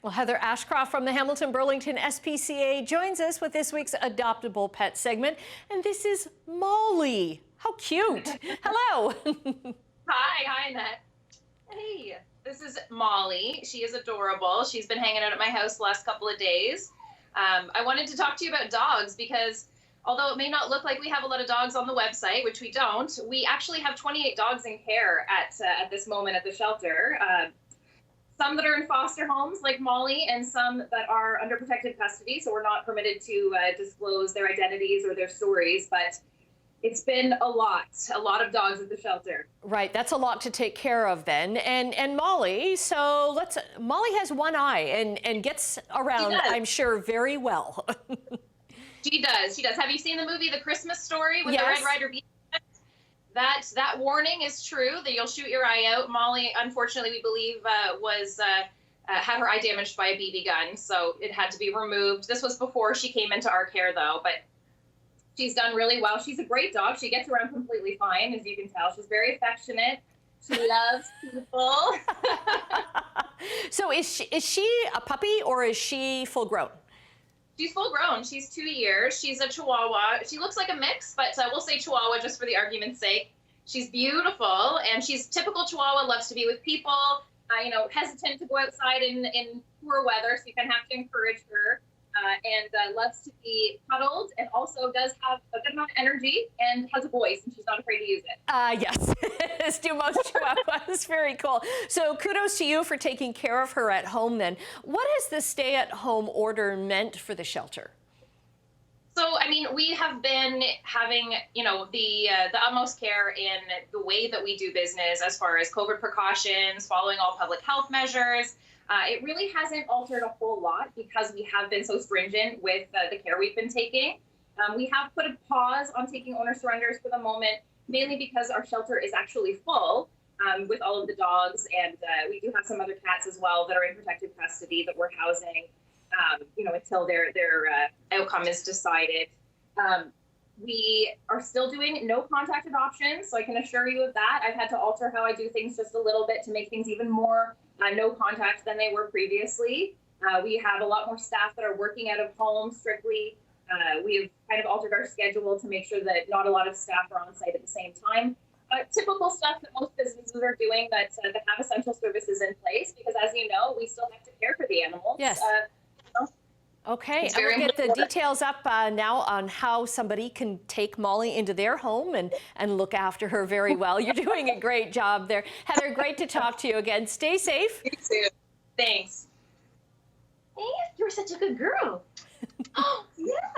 Well, Heather Ashcroft from the Hamilton Burlington SPCA joins us with this week's Adoptable Pet segment. And this is Molly. How cute. Hello. Hi, Annette. Hey, this is Molly. She is adorable. She's been hanging out at my house the last couple of days. I wanted to talk to you about dogs because although it may not look like we have a lot of dogs on the website, which we don't, we actually have 28 dogs in care at this moment at the shelter. Some that are in foster homes like Molly and some that are under protective custody, so we're not permitted to disclose their identities or their stories, but it's been a lot of dogs at the shelter. Right, that's a lot to take care of then. And Molly, so Molly has one eye and gets around, I'm sure, very well. She does. Have you seen the movie The Christmas Story with Yes. the Red Ryder Beach? That warning is true, that you'll shoot your eye out. Molly, unfortunately, we believe had her eye damaged by a BB gun, so it had to be removed. This was before she came into our care, though, but she's done really well. She's a great dog. She gets around completely fine, as you can tell. She's very affectionate. She loves people. So is she a puppy or is she full grown? She's full grown. She's 2 years. She's a Chihuahua. She looks like a mix, but we'll say Chihuahua just for the argument's sake. She's beautiful, and she's typical Chihuahua, loves to be with people, hesitant to go outside in poor weather, so you kind of have to encourage her, and loves to be cuddled, and also does have a good amount of energy and has a voice, and she's not afraid to use it. Yes, as do most Chihuahuas. Very cool. So kudos to you for taking care of her at home then. What has the stay-at-home order meant for the shelter? So, we have been having, the utmost care in the way that we do business as far as COVID precautions, following all public health measures. It really hasn't altered a whole lot because we have been so stringent with the care we've been taking. We have put a pause on taking owner surrenders for the moment, mainly because our shelter is actually full with all of the dogs, and we do have some other cats as well that are in protective custody that we're housing. Until their outcome is decided. We are still doing no contact adoptions, so I can assure you of that. I've had to alter how I do things just a little bit to make things even more no contact than they were previously. We have a lot more staff that are working out of home strictly. We've kind of altered our schedule to make sure that not a lot of staff are on site at the same time. Typical stuff that most businesses are doing that have essential services in place, because as you know, we still have to care for the animals. Yes. Okay, and we'll get the details up now on how somebody can take Molly into their home and look after her very well. You're doing a great job there. Heather, great to talk to you again. Stay safe. You too. Thanks. Hey, you're such a good girl. Oh, yeah.